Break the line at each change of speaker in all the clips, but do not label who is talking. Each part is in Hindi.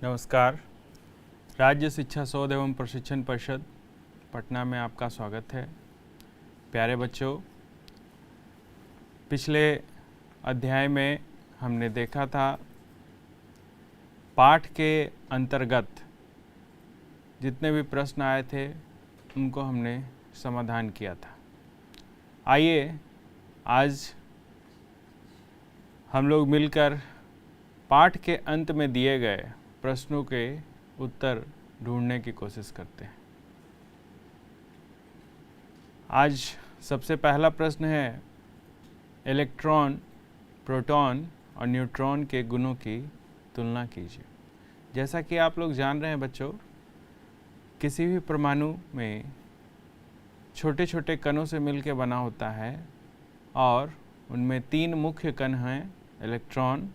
नमस्कार। राज्य शिक्षा शोध एवं प्रशिक्षण परिषद पटना में आपका स्वागत है। प्यारे बच्चों, पिछले अध्याय में हमने देखा था पाठ के अंतर्गत जितने भी प्रश्न आए थे उनको हमने समाधान किया था। आइए आज हम लोग मिलकर पाठ के अंत में दिए गए प्रश्नों के उत्तर ढूंढने की कोशिश करते हैं। आज सबसे पहला प्रश्न है, इलेक्ट्रॉन, प्रोटॉन और न्यूट्रॉन के गुणों की तुलना कीजिए। जैसा कि आप लोग जान रहे हैं बच्चों, किसी भी परमाणु में छोटे छोटे कणों से मिलकर बना होता है और उनमें तीन मुख्य कण हैं, इलेक्ट्रॉन,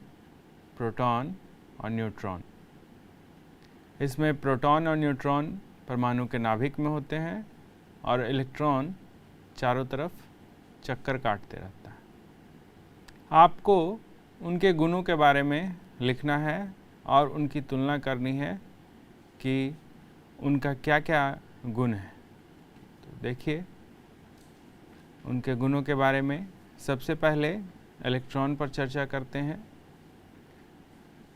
प्रोटॉन और न्यूट्रॉन। इसमें प्रोटॉन और न्यूट्रॉन परमाणु के नाभिक में होते हैं और इलेक्ट्रॉन चारों तरफ चक्कर काटते रहता है। आपको उनके गुणों के बारे में लिखना है और उनकी तुलना करनी है कि उनका क्या क्या गुण है। तो देखिए उनके गुणों के बारे में। सबसे पहले इलेक्ट्रॉन पर चर्चा करते हैं।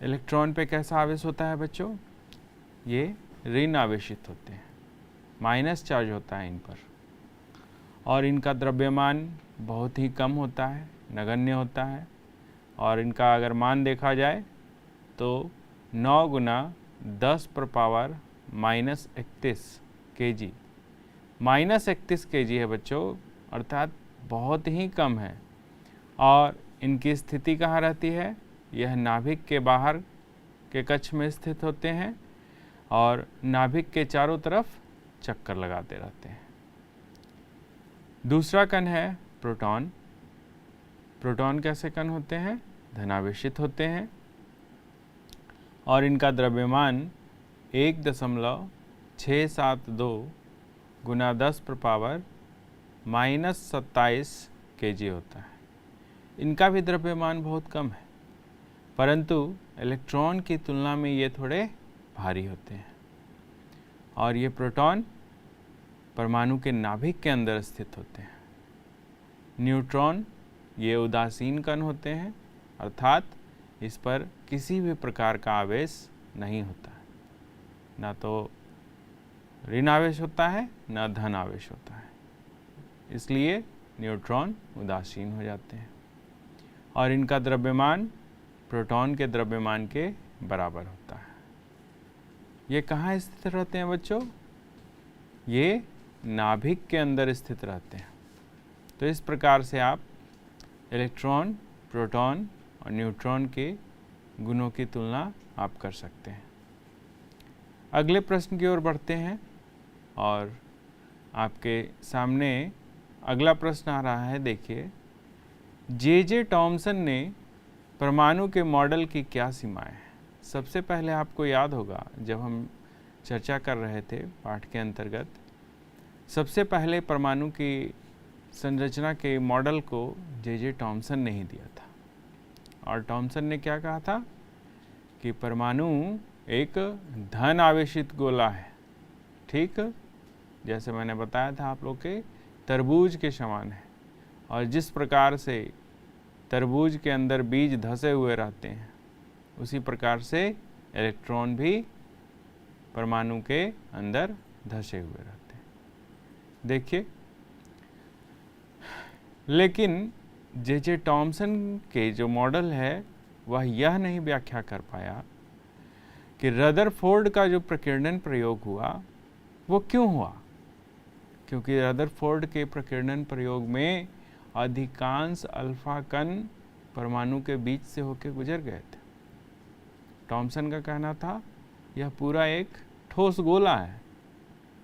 इलेक्ट्रॉन पे कैसा आवेश होता है बच्चों? ये ऋण आवेशित होते हैं, माइनस चार्ज होता है इन पर, और इनका द्रव्यमान बहुत ही कम होता है, नगण्य होता है। और इनका अगर मान देखा जाए तो 9 गुना 10⁻−31 kg, -31 kg है बच्चों, अर्थात बहुत ही कम है। और इनकी स्थिति कहाँ रहती है? यह नाभिक के बाहर के कक्ष में स्थित होते हैं और नाभिक के चारों तरफ चक्कर लगाते रहते हैं। दूसरा कण है प्रोटॉन। प्रोटॉन कैसे कण होते हैं? धनावेशित होते हैं और इनका द्रव्यमान 1.672 गुना 10⁻−27 kg होता है। इनका भी द्रव्यमान बहुत कम है, परंतु इलेक्ट्रॉन की तुलना में ये थोड़े भारी होते हैं। और ये प्रोटॉन परमाणु के नाभिक के अंदर स्थित होते हैं। न्यूट्रॉन ये उदासीन कण होते हैं, अर्थात इस पर किसी भी प्रकार का आवेश नहीं होता है, ना तो ऋण आवेश होता है ना धन आवेश होता है, इसलिए न्यूट्रॉन उदासीन हो जाते हैं। और इनका द्रव्यमान प्रोटॉन के द्रव्यमान के बराबर होता है। ये कहाँ स्थित रहते हैं बच्चों? ये नाभिक के अंदर स्थित रहते हैं। तो इस प्रकार से आप इलेक्ट्रॉन, प्रोटॉन और न्यूट्रॉन के गुणों की तुलना आप कर सकते हैं। अगले प्रश्न की ओर बढ़ते हैं और आपके सामने अगला प्रश्न आ रहा है। देखिए, जे टॉमसन ने परमाणु के मॉडल की क्या सीमाएं हैं? सबसे पहले आपको याद होगा जब हम चर्चा कर रहे थे पाठ के अंतर्गत, सबसे पहले परमाणु की संरचना के मॉडल को जे टॉमसन ने ही दिया था। और टॉमसन ने क्या कहा था कि परमाणु एक धन आवेशित गोला है, ठीक जैसे मैंने बताया था आप लोग के तरबूज के समान है। और जिस प्रकार से तरबूज के अंदर बीज धसे हुए रहते हैं, उसी प्रकार से इलेक्ट्रॉन भी परमाणु के अंदर धसे हुए रहते हैं। देखिए, लेकिन जे टॉमसन के जो मॉडल है वह यह नहीं व्याख्या कर पाया कि रदरफोर्ड का जो प्रकीर्णन प्रयोग हुआ वो क्यों हुआ। क्योंकि रदरफोर्ड के प्रकीर्णन प्रयोग में अधिकांश अल्फा कण परमाणु के बीच से होकर गुजर गए थे। टॉमसन का कहना था यह पूरा एक ठोस गोला है,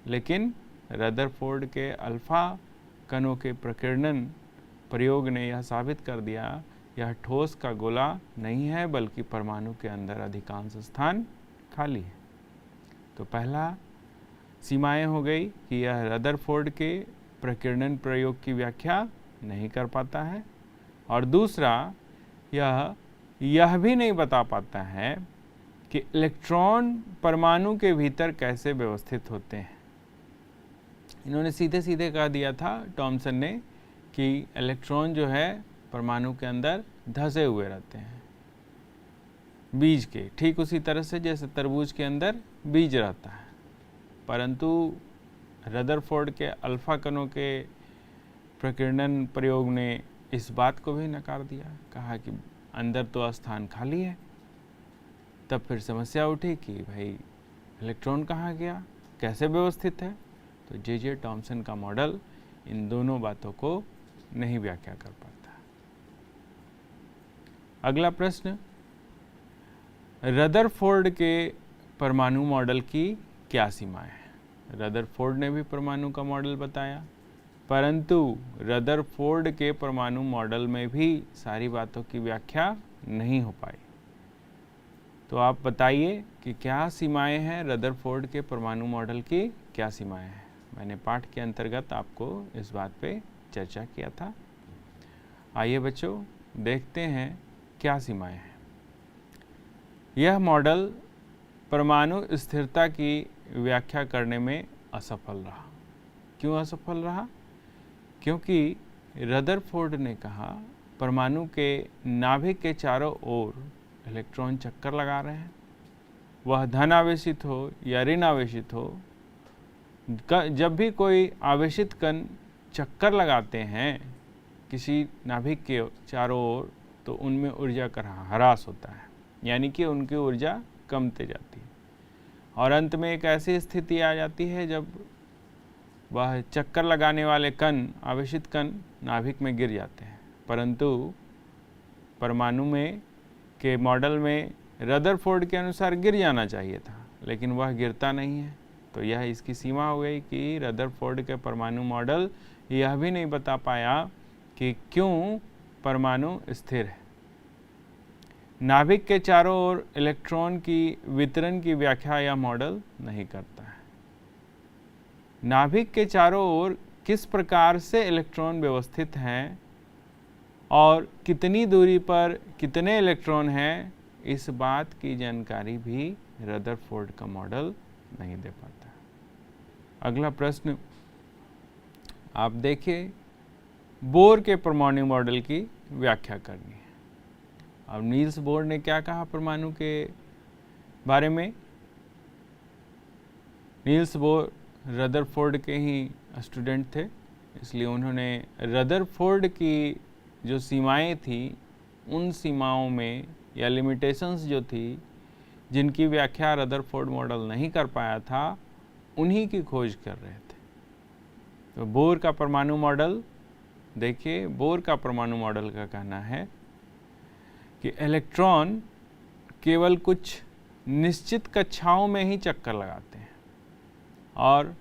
लेकिन रदरफोर्ड के अल्फा कणों के प्रकीर्णन प्रयोग ने यह साबित कर दिया यह ठोस का गोला नहीं है, बल्कि परमाणु के अंदर अधिकांश स्थान खाली है। तो पहला सीमाएं हो गई कि यह रदरफोर्ड के प्रकीर्णन प्रयोग की व्याख्या नहीं कर पाता है, और दूसरा यह भी नहीं बता पाता है कि इलेक्ट्रॉन परमाणु के भीतर कैसे व्यवस्थित होते हैं। इन्होंने सीधे सीधे कह दिया था टॉमसन ने कि इलेक्ट्रॉन जो है परमाणु के अंदर धंसे हुए रहते हैं बीज के, ठीक उसी तरह से जैसे तरबूज के अंदर बीज रहता है। परंतु रदरफोर्ड के अल्फा कणों के प्रकीर्णन प्रयोग ने इस बात को भी नकार दिया, कहा कि अंदर तो स्थान खाली है। तब फिर समस्या उठी कि भाई इलेक्ट्रॉन कहाँ गया, कैसे व्यवस्थित है। तो जे टॉमसन का मॉडल इन दोनों बातों को नहीं व्याख्या कर पाता। अगला प्रश्न, रदरफोर्ड के परमाणु मॉडल की क्या सीमाएं हैं। रदरफोर्ड ने भी परमाणु का मॉडल बताया, परंतु रदरफोर्ड के परमाणु मॉडल में भी सारी बातों की व्याख्या नहीं हो पाई। तो आप बताइए कि क्या सीमाएं हैं रदरफोर्ड के परमाणु मॉडल की, क्या सीमाएं हैं। मैंने पाठ के अंतर्गत आपको इस बात पे चर्चा किया था। आइए बच्चों देखते हैं क्या सीमाएं हैं। यह मॉडल परमाणु स्थिरता की व्याख्या करने में असफल रहा। क्यों असफल रहा? क्योंकि रदरफोर्ड ने कहा परमाणु के नाभिक के चारों ओर इलेक्ट्रॉन चक्कर लगा रहे हैं, वह धन आवेशित हो या ऋण आवेशित हो, जब भी कोई आवेशित कण चक्कर लगाते हैं किसी नाभिक के चारों ओर तो उनमें ऊर्जा का ह्रास होता है, यानी कि उनकी ऊर्जा कमते जाती है और अंत में एक ऐसी स्थिति आ जाती है जब वह चक्कर लगाने वाले कण, आवेशित कण नाभिक में गिर जाते हैं। परंतु परमाणु में के मॉडल में रदरफोर्ड के अनुसार गिर जाना चाहिए था, लेकिन वह गिरता नहीं है। तो यह इसकी सीमा हो गई कि रदरफोर्ड के परमाणु मॉडल यह भी नहीं बता पाया कि क्यों परमाणु स्थिर है। नाभिक के चारों ओर इलेक्ट्रॉन की वितरण की व्याख्या यह मॉडल नहीं करता है। नाभिक के चारों ओर किस प्रकार से इलेक्ट्रॉन व्यवस्थित हैं और कितनी दूरी पर कितने इलेक्ट्रॉन हैं, इस बात की जानकारी भी रदरफोर्ड का मॉडल नहीं दे पाता। अगला प्रश्न आप देखिए, बोर के परमाणु मॉडल की व्याख्या करनी है। अब नील्स बोर ने क्या कहा परमाणु के बारे में। नील्स बोर रदरफोर्ड के ही स्टूडेंट थे, इसलिए उन्होंने रदरफोर्ड की जो सीमाएं थी उन सीमाओं में या लिमिटेशंस जो थी जिनकी व्याख्या रदरफोर्ड मॉडल नहीं कर पाया था, उन्हीं की खोज कर रहे थे। तो बोर का परमाणु मॉडल देखिए, बोर का परमाणु मॉडल का कहना है कि इलेक्ट्रॉन केवल कुछ निश्चित कक्षाओं में ही चक्कर लगाते हैं और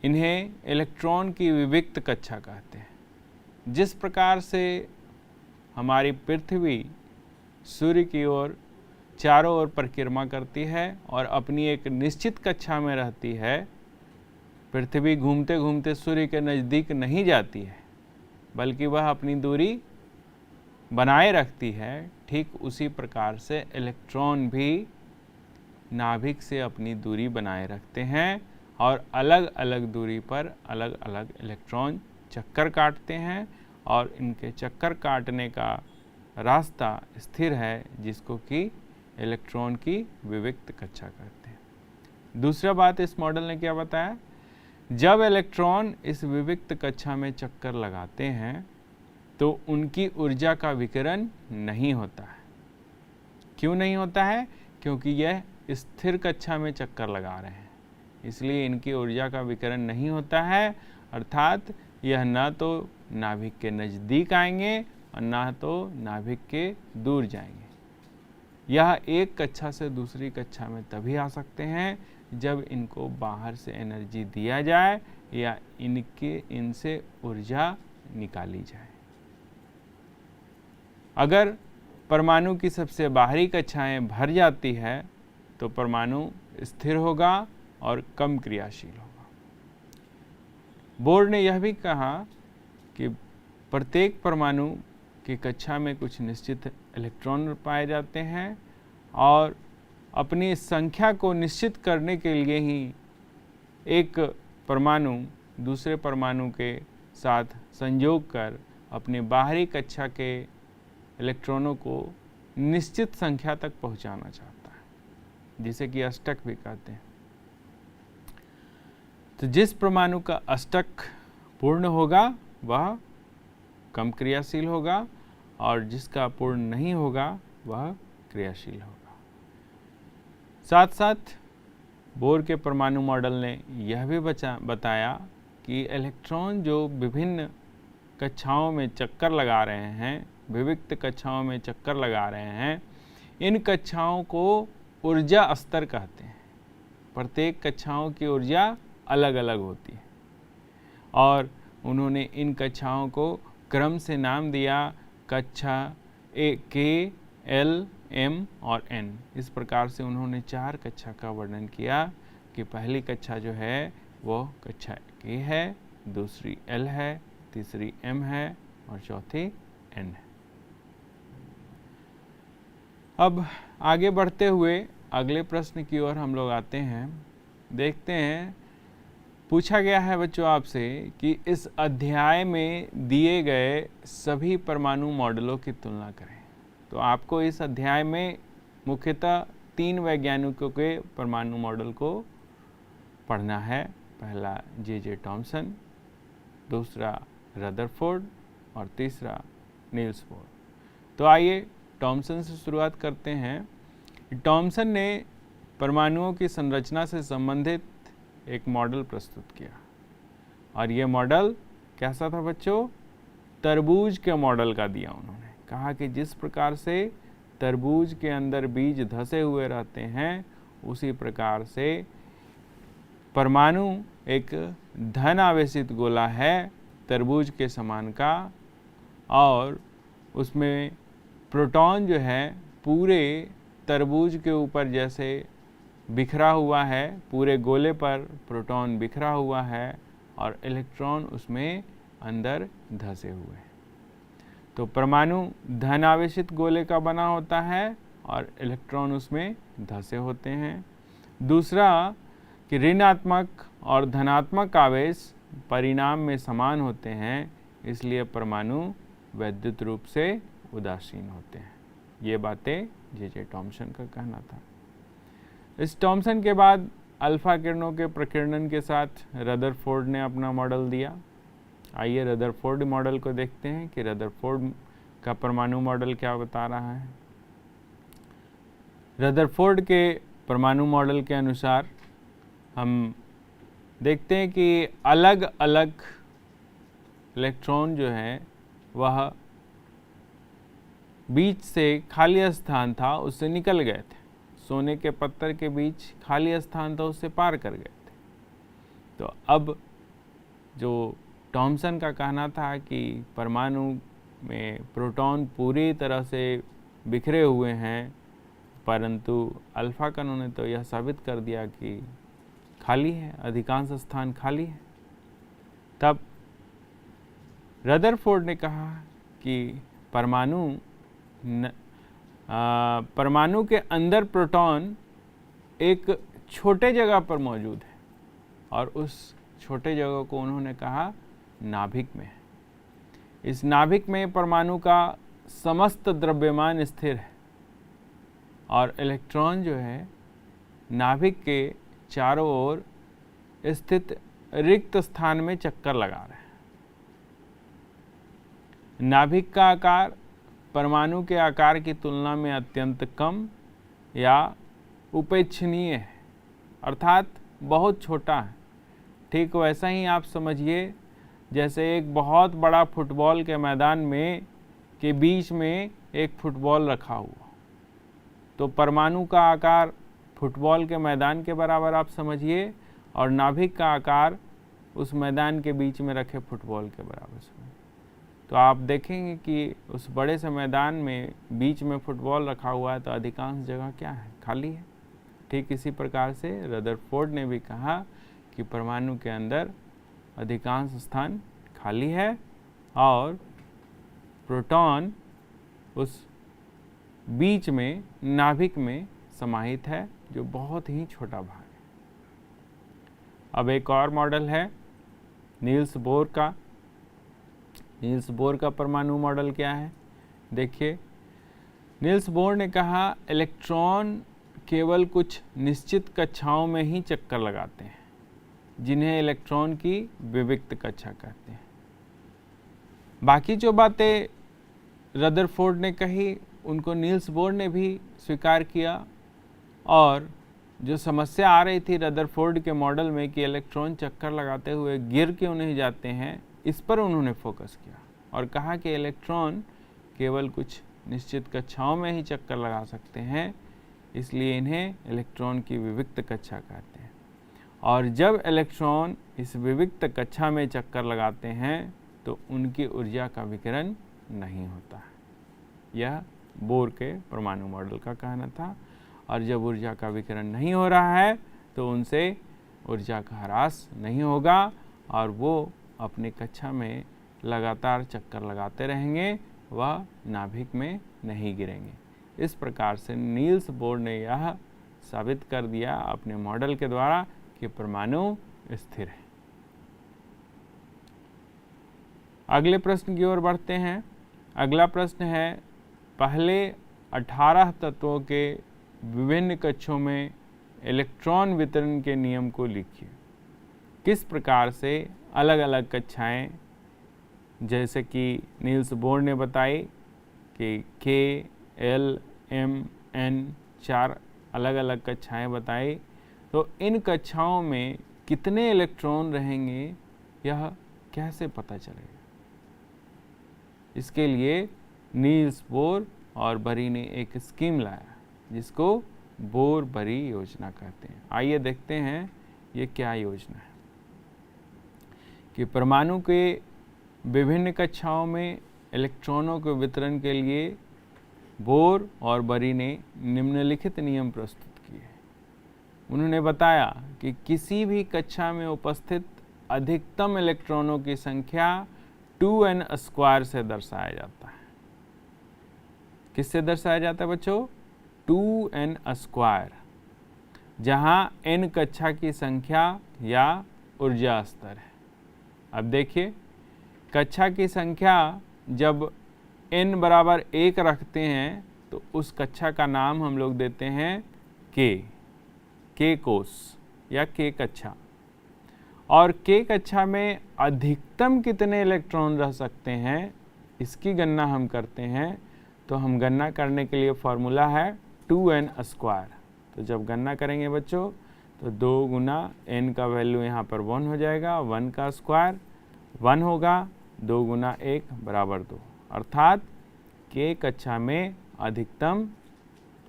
इन्हें इलेक्ट्रॉन की विविक्त कक्षा कहते हैं। जिस प्रकार से हमारी पृथ्वी सूर्य की ओर चारों ओर परिक्रमा करती है और अपनी एक निश्चित कक्षा में रहती है, पृथ्वी घूमते घूमते सूर्य के नज़दीक नहीं जाती है बल्कि वह अपनी दूरी बनाए रखती है, ठीक उसी प्रकार से इलेक्ट्रॉन भी नाभिक से अपनी दूरी बनाए रखते हैं और अलग अलग दूरी पर अलग अलग इलेक्ट्रॉन चक्कर काटते हैं और इनके चक्कर काटने का रास्ता स्थिर है, जिसको कि इलेक्ट्रॉन की विविक्त कक्षा कहते हैं। दूसरा बात इस मॉडल ने क्या बताया, जब इलेक्ट्रॉन इस विविक्त कक्षा में चक्कर लगाते हैं तो उनकी ऊर्जा का विकिरण नहीं होता है। क्यों नहीं होता है? क्योंकि यह स्थिर कक्षा में चक्कर लगा रहे हैं, इसलिए इनकी ऊर्जा का विकिरण नहीं होता है, अर्थात यह न तो नाभिक के नज़दीक आएंगे और न तो नाभिक के दूर जाएंगे। यह एक कक्षा से दूसरी कक्षा में तभी आ सकते हैं जब इनको बाहर से एनर्जी दिया जाए या इनसे ऊर्जा निकाली जाए। अगर परमाणु की सबसे बाहरी कक्षाएं भर जाती है तो परमाणु स्थिर होगा और कम क्रियाशील होगा। बोर ने यह भी कहा कि प्रत्येक परमाणु की कक्षा में कुछ निश्चित इलेक्ट्रॉन पाए जाते हैं और अपनी संख्या को निश्चित करने के लिए ही एक परमाणु दूसरे परमाणु के साथ संयोग कर अपने बाहरी कक्षा के इलेक्ट्रॉनों को निश्चित संख्या तक पहुंचाना चाहता है, जिसे कि अष्टक भी कहते हैं। तो जिस परमाणु का अष्टक पूर्ण होगा वह कम क्रियाशील होगा और जिसका पूर्ण नहीं होगा वह क्रियाशील होगा। साथ साथ बोर के परमाणु मॉडल ने यह भी बताया कि इलेक्ट्रॉन जो विभिन्न कक्षाओं में चक्कर लगा रहे हैं, विविक्त कक्षाओं में चक्कर लगा रहे हैं, इन कक्षाओं को ऊर्जा स्तर कहते हैं। प्रत्येक कक्षाओं की ऊर्जा अलग अलग होती है और उन्होंने इन कक्षाओं को क्रम से नाम दिया, कक्षा के, एल, एम और एन। इस प्रकार से उन्होंने 4 कक्षा का वर्णन किया कि पहली कक्षा जो है वो कक्षा के है, दूसरी एल है, तीसरी एम है और चौथी एन है। अब आगे बढ़ते हुए अगले प्रश्न की ओर हम लोग आते हैं। देखते हैं, पूछा गया है बच्चों आपसे कि इस अध्याय में दिए गए सभी परमाणु मॉडलों की तुलना करें। तो आपको इस अध्याय में मुख्यतः 3 वैज्ञानिकों के परमाणु मॉडल को पढ़ना है। पहला जे टॉमसन, दूसरा रदरफोर्ड और तीसरा नील्स बोर। तो आइए टॉमसन से शुरुआत करते हैं। टॉमसन ने परमाणुओं की संरचना से संबंधित एक मॉडल प्रस्तुत किया और ये मॉडल कैसा था बच्चों? तरबूज के मॉडल का दिया। उन्होंने कहा कि जिस प्रकार से तरबूज के अंदर बीज धसे हुए रहते हैं, उसी प्रकार से परमाणु एक धन आवेशित गोला है तरबूज के समान का, और उसमें प्रोटॉन जो है पूरे तरबूज के ऊपर जैसे बिखरा हुआ है, पूरे गोले पर प्रोटॉन बिखरा हुआ है और इलेक्ट्रॉन उसमें अंदर धसे हुए हैं। तो परमाणु धन आवेशित गोले का बना होता है और इलेक्ट्रॉन उसमें धसे होते हैं। दूसरा कि ऋणात्मक और धनात्मक आवेश परिणाम में समान होते हैं, इसलिए परमाणु वैद्युत रूप से उदासीन होते हैं। ये बातें जे टॉमसन का कहना था। इस टॉमसन के बाद अल्फा किरणों के प्रकीर्णन के साथ रदरफोर्ड ने अपना मॉडल दिया। आइए रदरफोर्ड मॉडल को देखते हैं कि रदरफोर्ड का परमाणु मॉडल क्या बता रहा है। रदरफोर्ड के परमाणु मॉडल के अनुसार हम देखते हैं कि अलग अलग इलेक्ट्रॉन जो है वह बीच से खाली स्थान था उससे निकल गए थे। सोने के पत्थर के बीच खाली स्थान था, उससे पार कर गए थे। तो अब जो टॉमसन का कहना था कि परमाणु में प्रोटॉन पूरी तरह से बिखरे हुए हैं, परंतु अल्फा कणों ने तो यह साबित कर दिया कि खाली है, अधिकांश स्थान खाली है। तब रदरफोर्ड ने कहा कि परमाणु के अंदर प्रोटॉन एक छोटे जगह पर मौजूद है और उस छोटे जगह को उन्होंने कहा नाभिक में है। इस नाभिक में परमाणु का समस्त द्रव्यमान स्थिर है और इलेक्ट्रॉन जो है नाभिक के चारों ओर स्थित रिक्त स्थान में चक्कर लगा रहे हैं। नाभिक का आकार परमाणु के आकार की तुलना में अत्यंत कम या उपेक्षणीय है, अर्थात बहुत छोटा है। ठीक वैसा ही आप समझिए जैसे एक बहुत बड़ा फुटबॉल के मैदान में के बीच में एक फुटबॉल रखा हुआ, तो परमाणु का आकार फुटबॉल के मैदान के बराबर आप समझिए और नाभिक का आकार उस मैदान के बीच में रखे फुटबॉल के बराबर समझिए। तो आप देखेंगे कि उस बड़े से मैदान में बीच में फुटबॉल रखा हुआ है, तो अधिकांश जगह क्या है? खाली है। ठीक इसी प्रकार से रदरफोर्ड ने भी कहा कि परमाणु के अंदर अधिकांश स्थान खाली है और प्रोटॉन उस बीच में नाभिक में समाहित है, जो बहुत ही छोटा भाग है। अब एक और मॉडल है नील्स बोर का। नील्स बोर का परमाणु मॉडल क्या है? देखिए, नील्स बोर ने कहा इलेक्ट्रॉन केवल कुछ निश्चित कक्षाओं में ही चक्कर लगाते हैं, जिन्हें इलेक्ट्रॉन की विविक्त कक्षा कहते हैं। बाकी जो बातें रदरफोर्ड ने कही उनको नील्स बोर ने भी स्वीकार किया, और जो समस्या आ रही थी रदरफोर्ड के मॉडल में कि इलेक्ट्रॉन चक्कर लगाते हुए गिर क्यों नहीं जाते हैं, इस पर उन्होंने फोकस किया और कहा कि इलेक्ट्रॉन केवल कुछ निश्चित कक्षाओं में ही चक्कर लगा सकते हैं, इसलिए इन्हें इलेक्ट्रॉन की विविक्त कक्षा कहते हैं। और जब इलेक्ट्रॉन इस विविक्त कक्षा में चक्कर लगाते हैं तो उनकी ऊर्जा का विकिरण नहीं होता है। यह बोर के परमाणु मॉडल का कहना था। और जब ऊर्जा का विकिरण नहीं हो रहा है तो उनसे ऊर्जा का ह्रास नहीं होगा और वो अपनी कक्षा में लगातार चक्कर लगाते रहेंगे, वह नाभिक में नहीं गिरेंगे। इस प्रकार से नील्स बोर ने यह साबित कर दिया अपने मॉडल के द्वारा कि परमाणु स्थिर है। अगले प्रश्न की ओर बढ़ते हैं। अगला प्रश्न है, पहले 18 तत्वों के विभिन्न कक्षों में इलेक्ट्रॉन वितरण के नियम को लिखिए। किस प्रकार से अलग अलग कक्षाएं, जैसे कि नील्स बोर ने बताई कि K, L, M, N 4 अलग अलग कक्षाएं बताई, तो इन कक्षाओं में कितने इलेक्ट्रॉन रहेंगे यह कैसे पता चलेगा? इसके लिए नील्स बोर और बरी ने एक स्कीम लाया जिसको बोर बरी योजना कहते हैं। आइए देखते हैं ये क्या योजना है। कि परमाणु के विभिन्न कक्षाओं में इलेक्ट्रॉनों के वितरण के लिए बोर और बरी ने निम्नलिखित नियम प्रस्तुत किए। उन्होंने बताया कि किसी भी कक्षा में उपस्थित अधिकतम इलेक्ट्रॉनों की संख्या 2n² से दर्शाया जाता है। किससे दर्शाया जाता है बच्चों? 2n², जहां n कक्षा की संख्या या ऊर्जा स्तर है। अब देखिए, कक्षा की संख्या जब n बराबर 1 रखते हैं तो उस कक्षा का नाम हम लोग देते हैं K कोष या K कक्षा। और K कक्षा में अधिकतम कितने इलेक्ट्रॉन रह सकते हैं इसकी गणना हम करते हैं। तो हम गणना करने के लिए फॉर्मूला है 2n²। तो जब गणना करेंगे बच्चों तो 2 गुना n का वैल्यू यहाँ पर 1 हो जाएगा, 1 का स्क्वायर 1 होगा, 2 गुना 1 बराबर 2, अर्थात K कक्षा में अधिकतम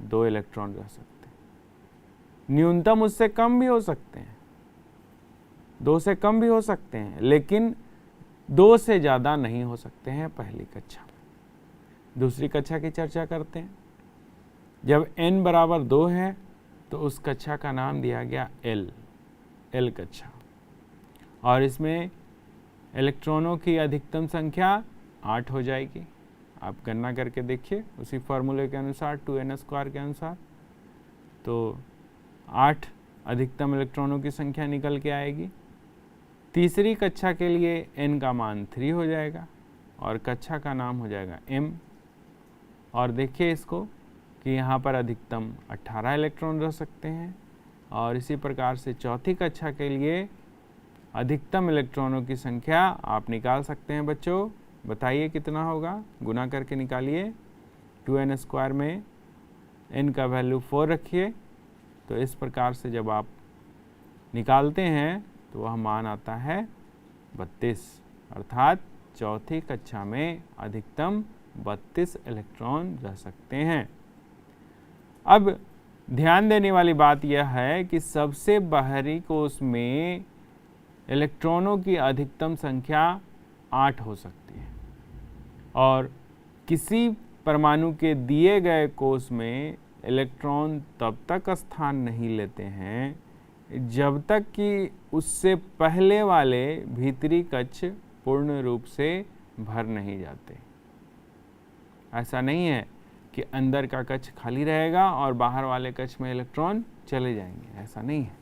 2 इलेक्ट्रॉन रह सकते हैं। न्यूनतम उससे कम भी हो सकते हैं, 2 से कम भी हो सकते हैं, लेकिन 2 से ज़्यादा नहीं हो सकते हैं पहली कक्षा में। दूसरी कक्षा की चर्चा करते हैं। जब n बराबर 2 है तो उस कक्षा का नाम दिया गया L कक्षा, और इसमें इलेक्ट्रॉनों की अधिकतम संख्या 8 हो जाएगी। आप गणना करके देखिए उसी फॉर्मूले के अनुसार 2n² के अनुसार, तो 8 अधिकतम इलेक्ट्रॉनों की संख्या निकल के आएगी। तीसरी कक्षा के लिए n का मान 3 हो जाएगा और कक्षा का नाम हो जाएगा M। और देखिए इसको कि यहाँ पर अधिकतम 18 इलेक्ट्रॉन रह सकते हैं। और इसी प्रकार से चौथी कक्षा के लिए अधिकतम इलेक्ट्रॉनों की संख्या आप निकाल सकते हैं बच्चों। बताइए कितना होगा, गुना करके निकालिए। 2n² में n का वैल्यू 4 रखिए, तो इस प्रकार से जब आप निकालते हैं तो वह मान आता है 32, अर्थात चौथी कक्षा में अधिकतम 32 इलेक्ट्रॉन रह सकते हैं। अब ध्यान देने वाली बात यह है कि सबसे बाहरी कोष में इलेक्ट्रॉनों की अधिकतम संख्या 8 हो सकती है, और किसी परमाणु के दिए गए कोष में इलेक्ट्रॉन तब तक स्थान नहीं लेते हैं जब तक कि उससे पहले वाले भीतरी कक्ष पूर्ण रूप से भर नहीं जाते। ऐसा नहीं है कि अंदर का कक्ष खाली रहेगा और बाहर वाले कक्ष में इलेक्ट्रॉन चले जाएंगे, ऐसा नहीं है।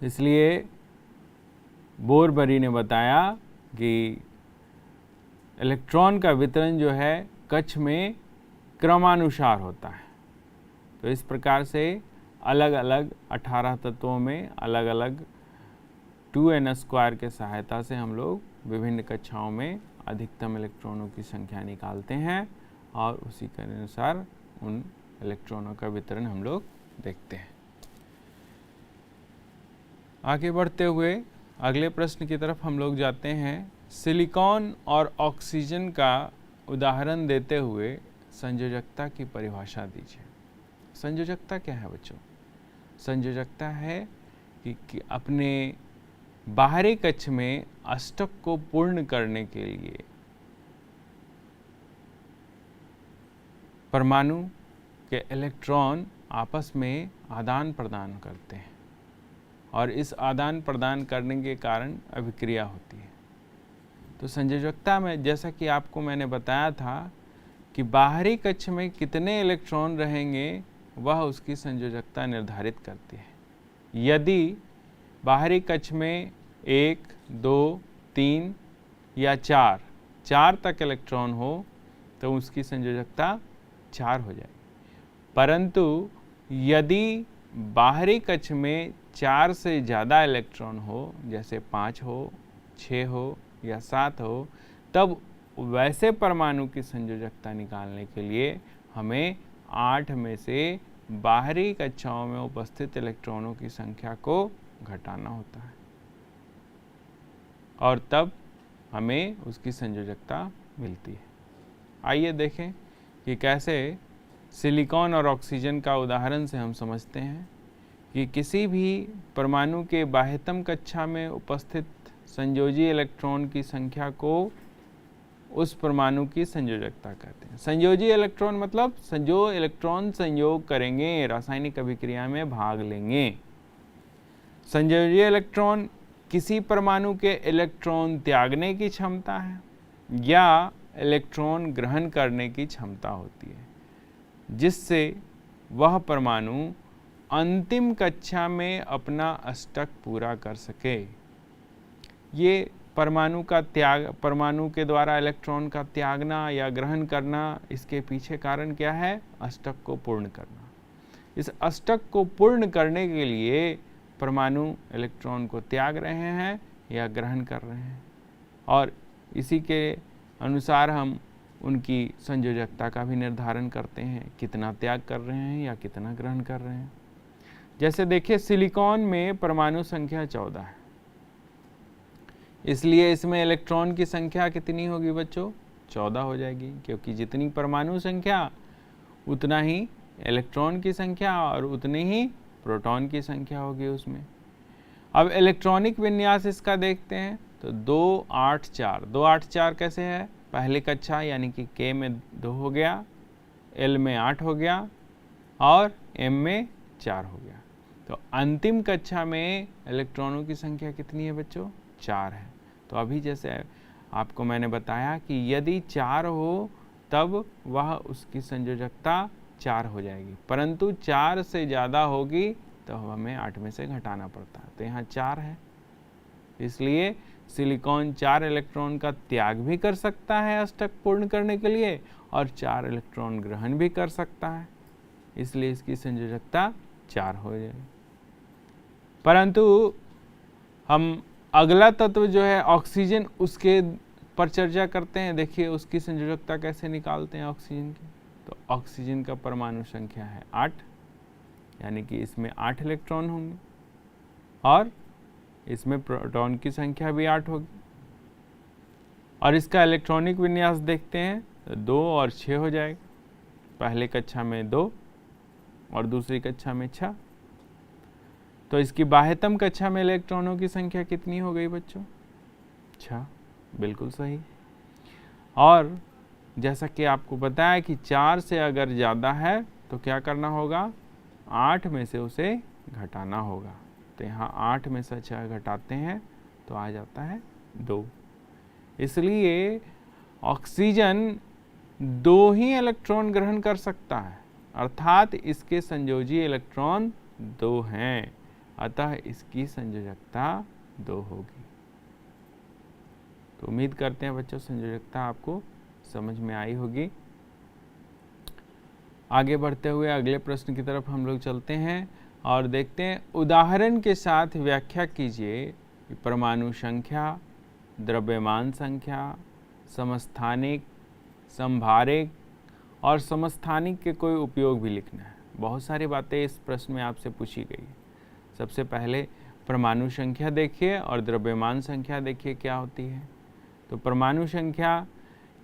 इसलिए बोरबरी ने बताया कि इलेक्ट्रॉन का वितरण जो है कक्ष में क्रमानुसार होता है। तो इस प्रकार से अलग अलग 18 तत्वों में अलग अलग 2n² के सहायता से हम लोग विभिन्न कक्षाओं में अधिकतम इलेक्ट्रॉनों की संख्या निकालते हैं और उसी के अनुसार उन इलेक्ट्रॉनों का वितरण हम लोग देखते हैं। आगे बढ़ते हुए अगले प्रश्न की तरफ हम लोग जाते हैं। सिलिकॉन और ऑक्सीजन का उदाहरण देते हुए संयोजकता की परिभाषा दीजिए। संयोजकता क्या है बच्चों? संयोजकता है कि अपने बाहरी कक्ष में अष्टक को पूर्ण करने के लिए परमाणु के इलेक्ट्रॉन आपस में आदान प्रदान करते हैं और इस आदान प्रदान करने के कारण अभिक्रिया होती है। तो संयोजकता में जैसा कि आपको मैंने बताया था कि बाहरी कक्ष में कितने इलेक्ट्रॉन रहेंगे वह उसकी संयोजकता निर्धारित करती है। यदि बाहरी कक्ष में 1, 2, 3 या 4 तक इलेक्ट्रॉन हो तो उसकी संयोजकता 4 हो जाएगी। परंतु यदि बाहरी कक्ष में 4 से ज़्यादा इलेक्ट्रॉन हो, जैसे 5 हो, 6 हो या 7 हो, तब वैसे परमाणु की संयोजकता निकालने के लिए हमें 8 में से बाहरी कक्षाओं में उपस्थित इलेक्ट्रॉनों की संख्या को घटाना होता है और तब हमें उसकी संयोजकता मिलती है। आइए देखें कि कैसे सिलिकॉन और ऑक्सीजन का उदाहरण से हम समझते हैं कि किसी भी परमाणु के बाह्यतम कक्षा में उपस्थित संयोजी इलेक्ट्रॉन की संख्या को उस परमाणु की संयोजकता कहते हैं। संयोजी इलेक्ट्रॉन मतलब जो इलेक्ट्रॉन संयोग करेंगे, रासायनिक अभिक्रिया में भाग लेंगे। संयोजी इलेक्ट्रॉन किसी परमाणु के इलेक्ट्रॉन त्यागने की क्षमता है या इलेक्ट्रॉन ग्रहण करने की क्षमता होती है, जिससे वह परमाणु अंतिम कक्षा में अपना अष्टक पूरा कर सके। ये परमाणु का त्याग, परमाणु के द्वारा इलेक्ट्रॉन का त्यागना या ग्रहण करना, इसके पीछे कारण क्या है? अष्टक को पूर्ण करना। इस अष्टक को पूर्ण करने के लिए परमाणु इलेक्ट्रॉन को त्याग रहे हैं या ग्रहण कर रहे हैं और इसी के अनुसार हम उनकी संयोजकता का भी निर्धारण करते हैं, कितना त्याग कर रहे हैं या कितना ग्रहण कर रहे हैं। जैसे देखिए, सिलिकॉन में परमाणु संख्या 14 है, इसलिए इसमें इलेक्ट्रॉन की संख्या कितनी होगी बच्चों? 14 हो जाएगी, क्योंकि जितनी परमाणु संख्या उतना ही इलेक्ट्रॉन की संख्या और उतनी ही प्रोटॉन की संख्या होगी उसमें। अब इलेक्ट्रॉनिक विन्यास इसका देखते हैं तो 2, 8, 4। 2, 8, 4 कैसे है? पहली कक्षा यानी कि K में 2 हो गया, L में 8 हो गया और M में 4 हो गया। तो अंतिम कक्षा में इलेक्ट्रॉनों की संख्या कितनी है बच्चों? 4 है। तो अभी जैसे आपको मैंने बताया कि यदि 4 हो तब वह उसकी संयोजकता 4 हो जाएगी, परंतु 4 से ज़्यादा होगी तो हमें 8 में से घटाना पड़ता है। तो यहाँ 4 है, इसलिए सिलिकॉन 4 इलेक्ट्रॉन का त्याग भी कर सकता है अष्टक पूर्ण करने के लिए और 4 इलेक्ट्रॉन ग्रहण भी कर सकता है, इसलिए इसकी संयोजकता 4 हो जाएगी। परंतु हम अगला तत्व जो है ऑक्सीजन, उसके पर चर्चा करते हैं। देखिए उसकी संयोजकता कैसे निकालते हैं ऑक्सीजन की। तो ऑक्सीजन का परमाणु संख्या है 8, यानी कि इसमें 8 इलेक्ट्रॉन होंगे और इसमें प्रोटॉन की संख्या भी 8 होगी। और इसका इलेक्ट्रॉनिक विन्यास देखते हैं तो 2 और 6 हो जाएगा। पहले कक्षा में 2 और दूसरी कक्षा में 6। तो इसकी बाह्यतम कक्षा में इलेक्ट्रॉनों की संख्या कितनी हो गई बच्चों? 6, बिल्कुल सही। और जैसा कि आपको बताया कि 4 से अगर ज़्यादा है तो क्या करना होगा? 8 में से उसे घटाना होगा। तो यहाँ 8 में से 6 घटाते हैं तो आ जाता है 2। इसलिए ऑक्सीजन 2 ही इलेक्ट्रॉन ग्रहण कर सकता है, अर्थात इसके संयोजी इलेक्ट्रॉन 2 हैं, अतः इसकी संयोजकता 2 होगी। तो उम्मीद करते हैं बच्चों संयोजकता आपको समझ में आई होगी। आगे बढ़ते हुए अगले प्रश्न की तरफ हम लोग चलते हैं और देखते हैं, उदाहरण के साथ व्याख्या कीजिए परमाणु संख्या, द्रव्यमान संख्या, समस्थानिक, समभारिक और समस्थानिक के कोई उपयोग भी लिखना है। बहुत सारी बातें इस प्रश्न में आपसे पूछी गई है। सबसे पहले परमाणु संख्या देखिए और द्रव्यमान संख्या देखिए क्या होती है। तो परमाणु संख्या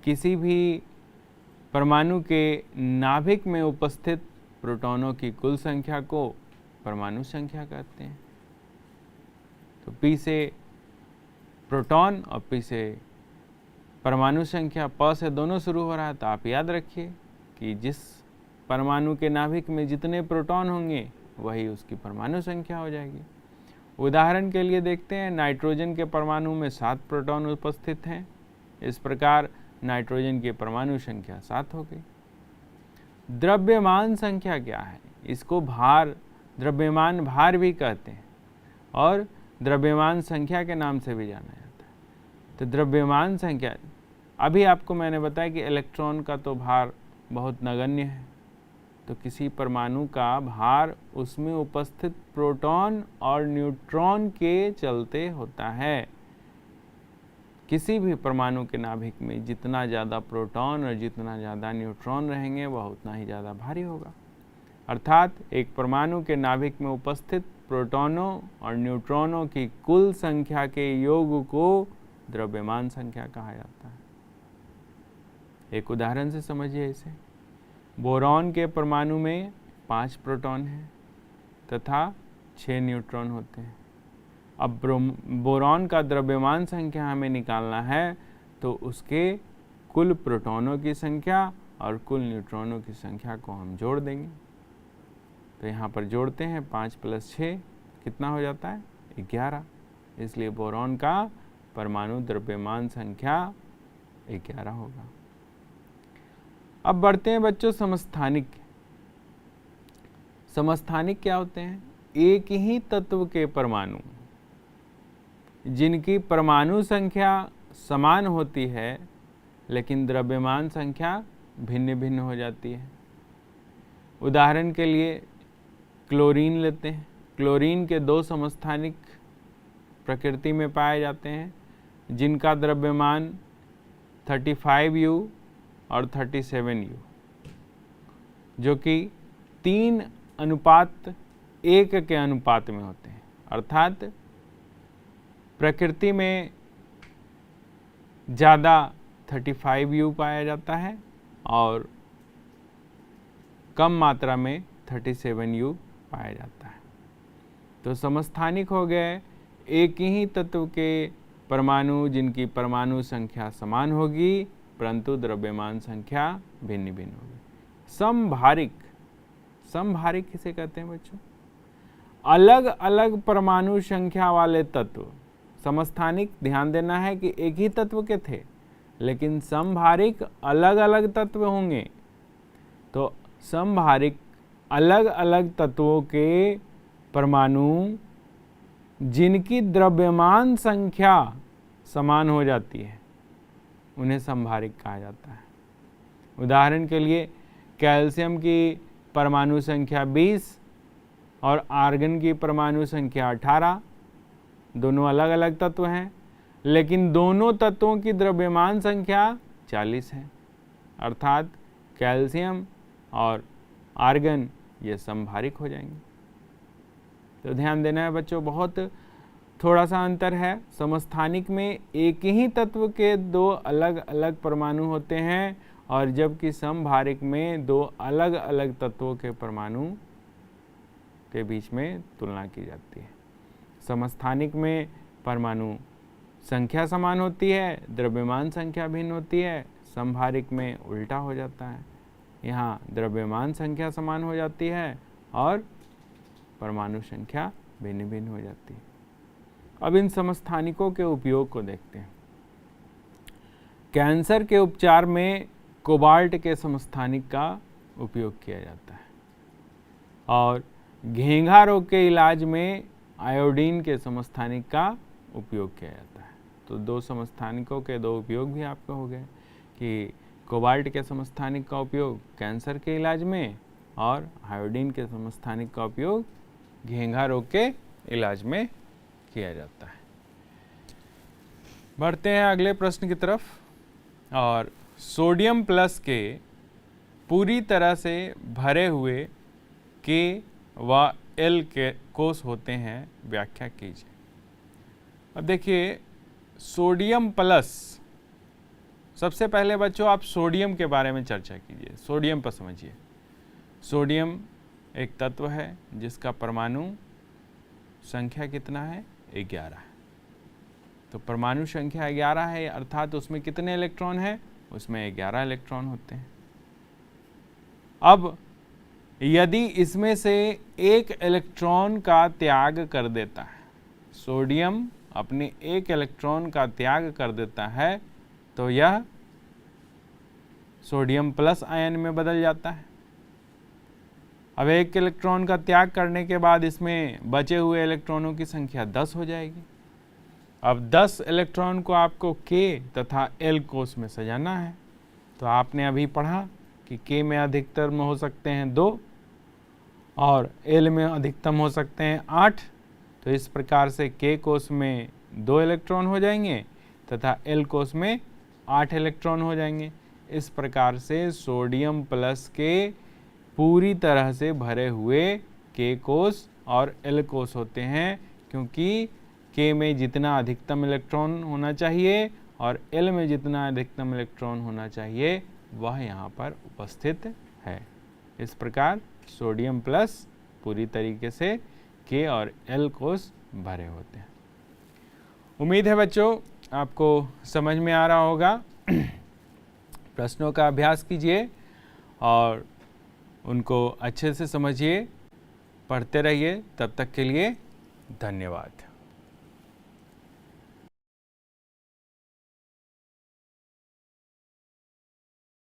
किसी भी परमाणु के नाभिक में उपस्थित प्रोटॉनों की कुल संख्या को परमाणु संख्या कहते हैं। तो P से प्रोटॉन और P से परमाणु संख्या, प से दोनों शुरू हो रहा है, तो आप याद रखिए कि जिस परमाणु के नाभिक में जितने प्रोटॉन होंगे वही उसकी परमाणु संख्या हो जाएगी। उदाहरण के लिए देखते हैं, नाइट्रोजन के परमाणु में 7 प्रोटॉन उपस्थित हैं। इस प्रकार नाइट्रोजन की परमाणु संख्या 7 हो गई। द्रव्यमान संख्या क्या है? इसको भार, द्रव्यमान भार भी कहते हैं और द्रव्यमान संख्या के नाम से भी जाना जाता है। तो द्रव्यमान संख्या, अभी आपको मैंने बताया कि इलेक्ट्रॉन का तो भार बहुत नगण्य है, तो किसी परमाणु का भार उसमें उपस्थित प्रोटॉन और न्यूट्रॉन के चलते होता है। किसी भी परमाणु के नाभिक में जितना ज़्यादा प्रोटॉन और जितना ज़्यादा न्यूट्रॉन रहेंगे वह उतना ही ज़्यादा भारी होगा। अर्थात एक परमाणु के नाभिक में उपस्थित प्रोटॉनों और न्यूट्रॉनों की कुल संख्या के योग को द्रव्यमान संख्या कहा जाता है। एक उदाहरण से समझिए इसे। बोरॉन के परमाणु में 5 प्रोटॉन हैं तथा 6 न्यूट्रॉन होते हैं। अब बोरॉन का द्रव्यमान संख्या हमें निकालना है, तो उसके कुल प्रोटॉनों की संख्या और कुल न्यूट्रॉनों की संख्या को हम जोड़ देंगे। तो यहाँ पर जोड़ते हैं, 5 + 6 कितना हो जाता है? 11। इसलिए बोरॉन का परमाणु द्रव्यमान संख्या 11 होगा। अब बढ़ते हैं बच्चों समस्थानिक। समस्थानिक क्या होते हैं? एक ही तत्व के परमाणु जिनकी परमाणु संख्या समान होती है लेकिन द्रव्यमान संख्या भिन्न भिन्न हो जाती है। उदाहरण के लिए क्लोरीन लेते हैं। क्लोरीन के 2 समस्थानिक प्रकृति में पाए जाते हैं जिनका द्रव्यमान 35U और 37U, जो कि 3:1 के अनुपात में होते हैं। अर्थात प्रकृति में ज़्यादा 35U पाया जाता है और कम मात्रा में 37U पाया जाता है। तो समस्थानिक हो गए एक ही तत्व के परमाणु जिनकी परमाणु संख्या समान होगी परंतु द्रव्यमान संख्या भिन्न भिन्न होगी। समभारिक, समभारिक किसे कहते हैं बच्चों? अलग अलग परमाणु संख्या वाले तत्व। समस्थानिक ध्यान देना है कि एक ही तत्व के थे, लेकिन समभारिक अलग अलग तत्व होंगे। तो समभारिक अलग अलग तत्वों के परमाणु जिनकी द्रव्यमान संख्या समान हो जाती है उन्हें समभारिक कहा जाता है। उदाहरण के लिए कैल्शियम की परमाणु संख्या 20 और आर्गन की परमाणु संख्या 18, दोनों अलग अलग तत्व हैं, लेकिन दोनों तत्वों की द्रव्यमान संख्या 40 है। अर्थात कैल्शियम और आर्गन ये समभारिक हो जाएंगे। तो ध्यान देना है बच्चों, बहुत थोड़ा सा अंतर है। समस्थानिक में एक ही तत्व के 2 अलग अलग परमाणु होते हैं और जबकि समभारिक में 2 अलग अलग तत्वों के परमाणु के बीच में तुलना की जाती है। समस्थानिक में परमाणु संख्या समान होती है, द्रव्यमान संख्या भिन्न होती है। समभारिक में उल्टा हो जाता है, यहाँ द्रव्यमान संख्या समान हो जाती है और परमाणु संख्या भिन्न भिन्न हो जाती है। अब इन समस्थानिकों के उपयोग को देखते हैं। कैंसर के उपचार में कोबाल्ट के समस्थानिक का उपयोग किया जाता है और घेंघा रोग के इलाज में आयोडीन के समस्थानिक का उपयोग किया जाता है। तो दो समस्थानिकों के दो उपयोग भी आपके हो गए कि कोबाल्ट के समस्थानिक का उपयोग कैंसर के इलाज में और आयोडीन के समस्थानिक का उपयोग घेंघा रोग के इलाज में किया जाता है। बढ़ते हैं अगले प्रश्न की तरफ। और सोडियम प्लस के पूरी तरह से भरे हुए के व एल के कोष होते हैं, व्याख्या कीजिए। अब देखिए सोडियम प्लस, सबसे पहले बच्चों आप सोडियम के बारे में चर्चा कीजिए। सोडियम पर समझिए, सोडियम एक तत्व है जिसका परमाणु संख्या कितना है, 11 है। तो परमाणु संख्या 11 है अर्थात उसमें कितने इलेक्ट्रॉन हैं, उसमें 11 इलेक्ट्रॉन होते हैं। अब यदि इसमें से एक इलेक्ट्रॉन का त्याग कर देता है, सोडियम अपने एक इलेक्ट्रॉन का त्याग कर देता है तो यह सोडियम प्लस आयन में बदल जाता है। अब एक इलेक्ट्रॉन का त्याग करने के बाद इसमें बचे हुए इलेक्ट्रॉनों की संख्या 10 हो जाएगी। अब 10 इलेक्ट्रॉन को आपको के तथा एल कोष में सजाना है। तो आपने अभी पढ़ा कि के में अधिकतम हो सकते हैं 2 और एल में अधिकतम हो सकते हैं 8। तो इस प्रकार से के कोष में 2 इलेक्ट्रॉन हो जाएंगे तथा एल कोष में 8 इलेक्ट्रॉन हो जाएंगे। इस प्रकार से सोडियम प्लस के पूरी तरह से भरे हुए के कोष और एल कोष होते हैं, क्योंकि के में जितना अधिकतम इलेक्ट्रॉन होना चाहिए और एल में जितना अधिकतम इलेक्ट्रॉन होना चाहिए वह यहाँ पर उपस्थित है। इस प्रकार सोडियम प्लस पूरी तरीके से के और एल कोष भरे होते हैं। उम्मीद है बच्चों आपको समझ में आ रहा होगा। प्रश्नों का अभ्यास कीजिए और उनको अच्छे से समझिए, पढ़ते रहिए। तब तक के लिए धन्यवाद।